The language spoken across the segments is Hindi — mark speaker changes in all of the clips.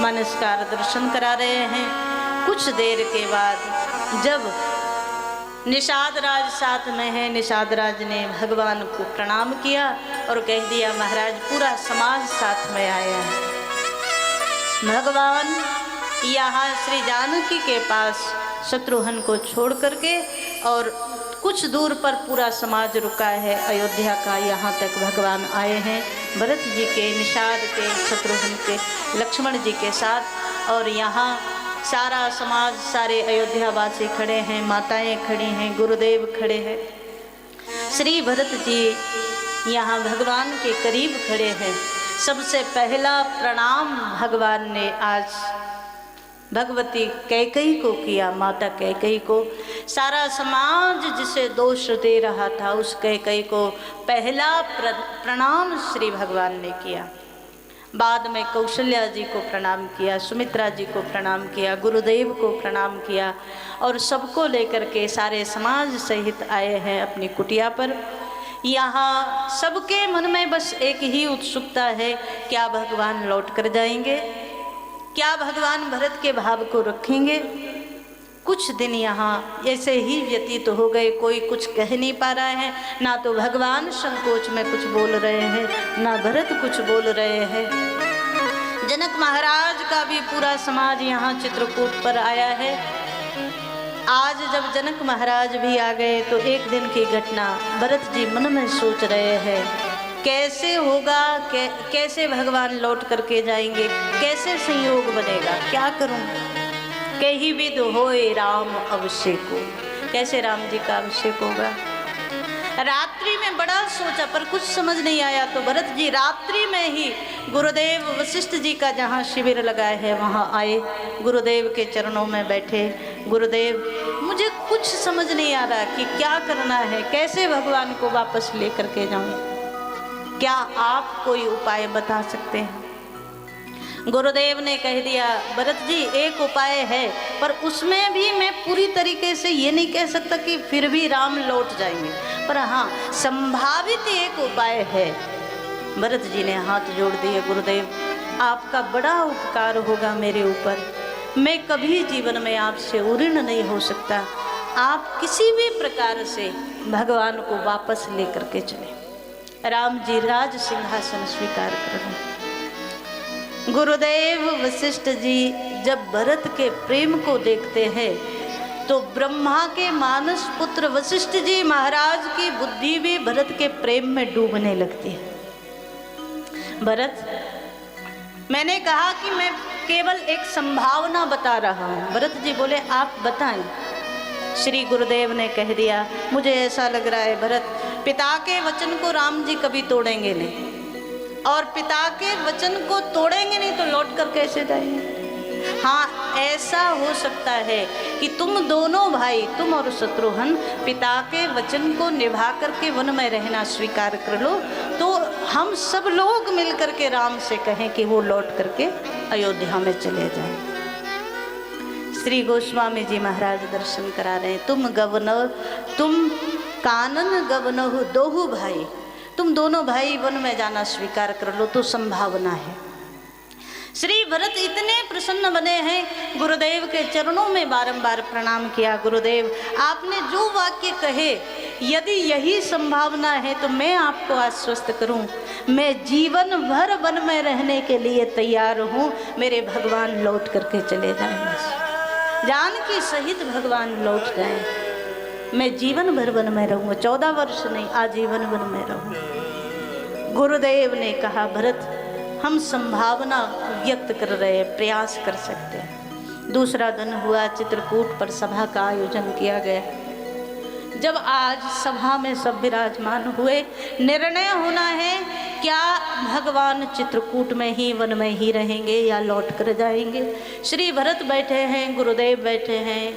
Speaker 1: मानसकार दर्शन करा रहे हैं। कुछ देर के बाद जब निषाद राज साथ में है, निषाद राज ने भगवान को प्रणाम किया और कह दिया महाराज पूरा समाज साथ में आया है। भगवान यहाँ श्री जानकी के पास शत्रुघ्न को छोड़ करके और कुछ दूर पर पूरा समाज रुका है अयोध्या का, यहाँ तक भगवान आए हैं भरत जी के, निषाद के, शत्रुघ्न के, लक्ष्मण जी के साथ। और यहाँ सारा समाज, सारे अयोध्यावासी खड़े हैं, माताएं खड़ी हैं, गुरुदेव खड़े हैं। श्री भरत जी यहाँ भगवान के करीब खड़े हैं। सबसे पहला प्रणाम भगवान ने आज भगवती कैकेयी को किया, माता कैकेयी को। सारा समाज जिसे दोष दे रहा था उस कैकेयी को पहला प्रणाम श्री भगवान ने किया। बाद में कौशल्या जी को प्रणाम किया, सुमित्रा जी को प्रणाम किया, गुरुदेव को प्रणाम किया और सबको लेकर के सारे समाज सहित आए हैं अपनी कुटिया पर। यहाँ सबके मन में बस एक ही उत्सुकता है, क्या भगवान लौट कर जाएंगे, क्या भगवान भरत के भाव को रखेंगे। कुछ दिन यहाँ ऐसे ही व्यतीत हो गए, कोई कुछ कह नहीं पा रहा है, ना तो भगवान संकोच में कुछ बोल रहे हैं, ना भरत कुछ बोल रहे हैं। जनक महाराज का भी पूरा समाज यहाँ चित्रकूट पर आया है। आज जब जनक महाराज भी आ गए तो एक दिन की घटना भरत जी मन में सोच रहे हैं, कैसे होगा, कैसे भगवान लौट करके जाएंगे, कैसे संयोग बनेगा, क्या करूं। कहीं विद होए राम अभिषेक को, कैसे राम जी का अभिषेक होगा। रात्रि में बड़ा सोचा पर कुछ समझ नहीं आया तो भरत जी रात्रि में ही गुरुदेव वशिष्ठ जी का जहाँ शिविर लगाए है वहाँ आए, गुरुदेव के चरणों में बैठे। गुरुदेव मुझे कुछ समझ नहीं आ रहा कि क्या करना है, कैसे भगवान को वापस लेकर के जाऊँ, क्या आप कोई उपाय बता सकते हैं। गुरुदेव ने कह दिया भरत जी एक उपाय है, पर उसमें भी मैं पूरी तरीके से ये नहीं कह सकता कि फिर भी राम लौट जाएंगे, पर हाँ संभावित एक उपाय है। भरत जी ने हाथ जोड़ दिए, गुरुदेव आपका बड़ा उपकार होगा मेरे ऊपर, मैं कभी जीवन में आपसे ऋणी नहीं हो सकता, आप किसी भी प्रकार से भगवान को वापस लेकर के चले, राम जी राज सिंहासन स्वीकार करें। गुरुदेव वशिष्ठ जी जब भरत के प्रेम को देखते हैं तो ब्रह्मा के मानस पुत्र वशिष्ठ जी महाराज की बुद्धि भी भरत के प्रेम में डूबने लगती है। भरत, मैंने कहा कि मैं केवल एक संभावना बता रहा हूँ। भरत जी बोले आप बताएं। श्री गुरुदेव ने कह दिया मुझे ऐसा लग रहा है भरत, पिता के वचन को राम जी कभी तोड़ेंगे नहीं, और पिता के वचन को तोड़ेंगे नहीं तो लौट कर कैसे जाएंगे। हाँ ऐसा हो सकता है कि तुम दोनों भाई, तुम और शत्रुघ्न पिता के वचन को निभा करके वन में रहना स्वीकार कर लो, तो हम सब लोग मिल करके राम से कहें कि वो लौट करके अयोध्या में चले जाएं। श्री गोस्वामी जी महाराज दर्शन करा रहे हैं, तुम कानन गवनहु दोहु भाई, तुम दोनों भाई वन में जाना स्वीकार कर लो तो संभावना है। श्री भरत इतने प्रसन्न बने हैं, गुरुदेव के चरणों में बारंबार प्रणाम किया। गुरुदेव आपने जो वाक्य कहे, यदि यही संभावना है तो मैं आपको आश्वस्त करूं, मैं जीवन भर वन में रहने के लिए तैयार हूं, मेरे भगवान लौट करके चले जाएंगे, जानकी सहित भगवान लौट जाएं, मैं जीवन भर वन में रहूँगा, 14 वर्ष नहीं आजीवन वन में रहूँगा। गुरुदेव ने कहा भरत हम संभावना व्यक्त कर रहे हैं, प्रयास कर सकते हैं। दूसरा दिन हुआ, चित्रकूट पर सभा का आयोजन किया गया। जब आज सभा में सब विराजमान हुए, निर्णय होना है क्या भगवान चित्रकूट में ही वन में ही रहेंगे या लौट कर जाएंगे। श्री भरत बैठे हैं, गुरुदेव बैठे हैं,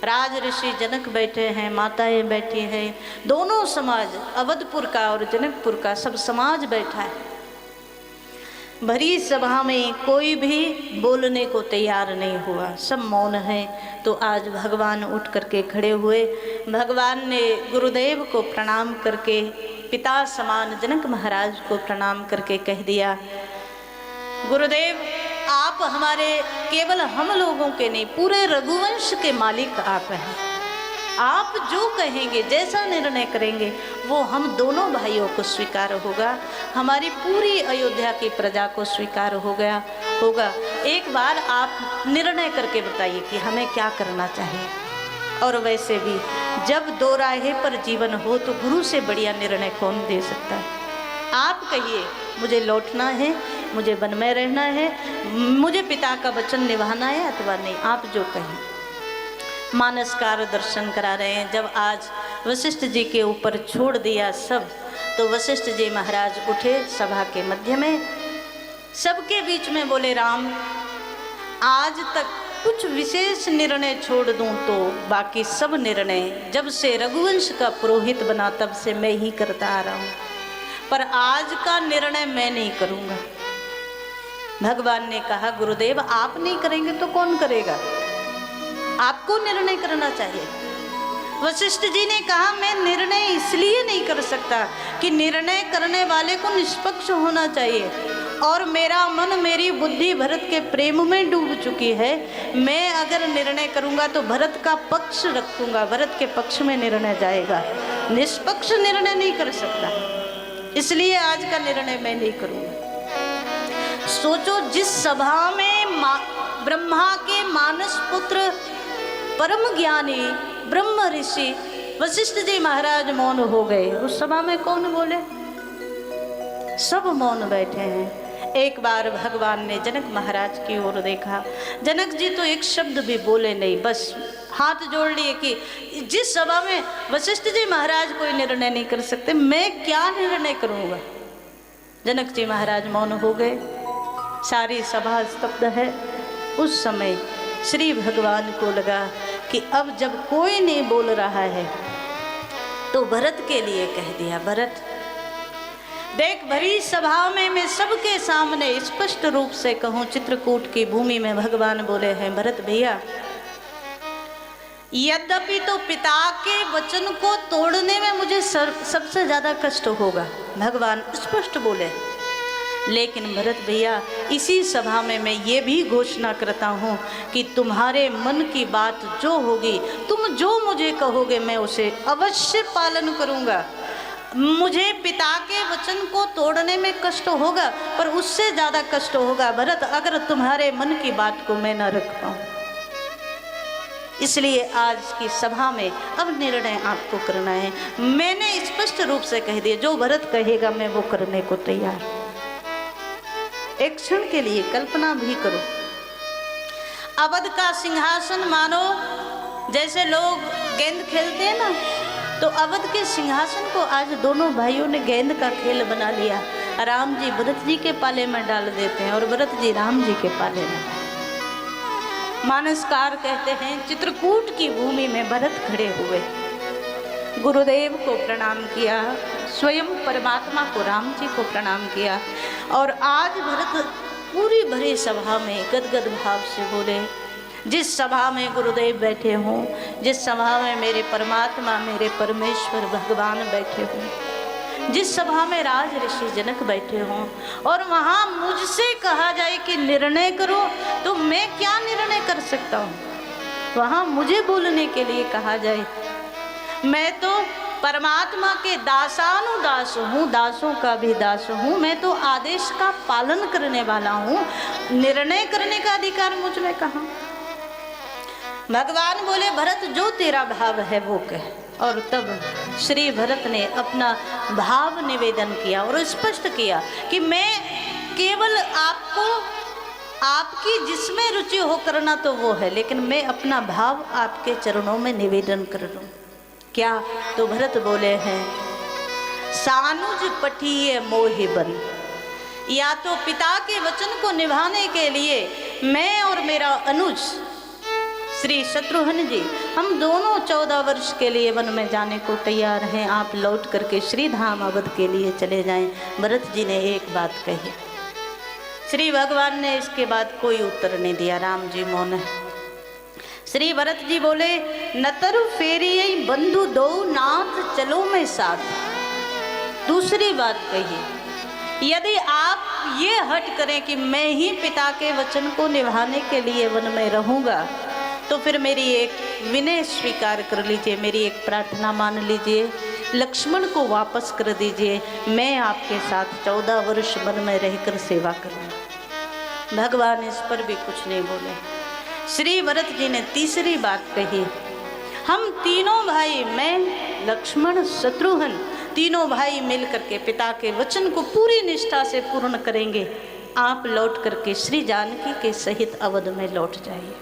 Speaker 1: राज ऋषि जनक बैठे हैं, माताएं बैठी हैं, दोनों समाज अवधपुर का और जनकपुर का सब समाज बैठा है। भरी सभा में कोई भी बोलने को तैयार नहीं हुआ, सब मौन है। तो आज भगवान उठ करके खड़े हुए, भगवान ने गुरुदेव को प्रणाम करके, पिता समान जनक महाराज को प्रणाम करके कह दिया गुरुदेव आप हमारे केवल हम लोगों के नहीं, पूरे रघुवंश के मालिक आप हैं। आप जो कहेंगे, जैसा निर्णय करेंगे, वो हम दोनों भाइयों को स्वीकार होगा, हमारी पूरी अयोध्या की प्रजा को स्वीकार होगा। एक बार आप निर्णय करके बताइए कि हमें क्या करना चाहिए। और वैसे भी जब दो राहे पर जीवन हो तो गुरु से बढ़िया निर्णय कौन दे सकता है। आप कहिए, मुझे लौटना है, मुझे वन में रहना है, मुझे पिता का वचन निभाना है अथवा नहीं, आप जो कहें। मानसकार दर्शन करा रहे हैं। जब आज वशिष्ठ जी के ऊपर छोड़ दिया सब, तो वशिष्ठ जी महाराज उठे सभा के मध्य में, सबके बीच में बोले, राम आज तक कुछ विशेष निर्णय छोड़ दूं तो बाकी सब निर्णय जब से रघुवंश का पुरोहित बना तब से मैं ही करता आ रहा हूं, पर आज का निर्णय मैं नहीं करूंगा। भगवान ने कहा, गुरुदेव आप नहीं करेंगे तो कौन करेगा, आपको निर्णय करना चाहिए। वशिष्ठ जी ने कहा, मैं निर्णय इसलिए नहीं कर सकता कि निर्णय करने वाले को निष्पक्ष होना चाहिए, और मेरा मन मेरी बुद्धि भरत के प्रेम में डूब चुकी है। मैं अगर निर्णय करूंगा तो भरत का पक्ष रखूंगा, भरत के पक्ष में निर्णय जाएगा, निष्पक्ष निर्णय नहीं कर सकता, इसलिए आज का निर्णय मैं नहीं करूंगा। सोचो, जिस सभा में ब्रह्मा के मानस पुत्र परम ज्ञानी ब्रह्म ऋषि वशिष्ठ जी महाराज मौन हो गए, उस सभा में कौन बोले, सब मौन बैठे हैं। एक बार भगवान ने जनक महाराज की ओर देखा, जनक जी तो एक शब्द भी बोले नहीं, बस हाथ जोड़ लिए कि जिस सभा में वशिष्ठ जी महाराज कोई निर्णय नहीं कर सकते, मैं क्या निर्णय करूंगा। जनक जी महाराज मौन हो गए, सारी सभा स्तब्ध है। उस समय श्री भगवान को लगा कि अब जब कोई नहीं बोल रहा है तो भरत के लिए कह दिया, भरत देख, भरी सभा में मैं सबके सामने स्पष्ट रूप से कहूं, चित्रकूट की भूमि में भगवान बोले हैं, भरत भैया, यद्यपि तो पिता के वचन को तोड़ने में मुझे सबसे ज्यादा कष्ट होगा, भगवान स्पष्ट बोले, लेकिन भरत भैया इसी सभा में मैं ये भी घोषणा करता हूँ कि तुम्हारे मन की बात जो होगी, तुम जो मुझे कहोगे मैं उसे अवश्य पालन करूँगा। मुझे पिता के वचन को तोड़ने में कष्ट होगा, पर उससे ज़्यादा कष्ट होगा भरत अगर तुम्हारे मन की बात को मैं न रख पाऊँ। इसलिए आज की सभा में अब निर्णय आपको करना है। मैंने स्पष्ट रूप से कह दिया, जो भरत कहेगा मैं वो करने को तैयार। एक क्षण के लिए कल्पना भी करो, अवध का सिंहासन मानो जैसे लोग गेंद खेलते हैं ना, तो अवध के सिंहासन को आज दोनों भाइयों ने गेंद का खेल बना लिया। राम जी भरत जी के पाले में डाल देते हैं और भरत जी राम जी के पाले में। मानसकार कहते हैं, चित्रकूट की भूमि में भरत खड़े हुए, गुरुदेव को प्रणाम किया, स्वयं परमात्मा को राम जी को प्रणाम किया, और आज भरत पूरी भरी सभा में गदगद भाव से बोले, जिस सभा में गुरुदेव बैठे हों, जिस सभा में मेरे परमात्मा मेरे परमेश्वर भगवान बैठे हों, जिस सभा में राज ऋषि जनक बैठे हों, और वहाँ मुझसे कहा जाए कि निर्णय करो, तो मैं क्या निर्णय कर सकता हूँ। वहाँ मुझे बोलने के लिए कहा जाए, मैं तो परमात्मा के दासानुदास हूँ, दासों का भी दास हूँ, मैं तो आदेश का पालन करने वाला हूँ, निर्णय करने का अधिकार मुझ में कहाँ। भगवान बोले, भरत जो तेरा भाव है वो कह। और तब श्री भरत ने अपना भाव निवेदन किया और स्पष्ट किया कि मैं केवल आपको, आपकी जिसमें रुचि हो करना तो वो है, लेकिन मैं अपना भाव आपके चरणों में निवेदन कर दूं। क्या? तो भरत बोले हैं, सानुज पठिए मोहि बन, या तो पिता के वचन को निभाने के लिए मैं और मेरा अनुज श्री शत्रुघ्न जी, हम दोनों 14 वर्ष के लिए वन में जाने को तैयार हैं। आप लौट करके श्री धाम अवध के लिए चले जाएं। भरत जी ने एक बात कही, श्री भगवान ने इसके बाद कोई उत्तर नहीं दिया। राम जी मौन है। श्री भरत जी बोले, नतर फेरिये बंधु दो नाथ चलो मैं साथ। दूसरी बात कही, यदि आप आप ये हट करें कि मैं ही पिता के वचन को निभाने के लिए वन में रहूँगा, तो फिर मेरी एक विनय स्वीकार कर लीजिए, मेरी एक प्रार्थना मान लीजिए, लक्ष्मण को वापस कर दीजिए, मैं आपके साथ 14 वर्ष वन में रहकर सेवा करूँगा। भगवान इस पर भी कुछ नहीं बोले। श्री भरत जी ने तीसरी बात कही, हम तीनों भाई, मैं, लक्ष्मण, शत्रुघ्न, तीनों भाई मिल करके पिता के वचन को पूरी निष्ठा से पूर्ण करेंगे। आप लौट करके श्री जानकी के सहित अवध में लौट जाइए।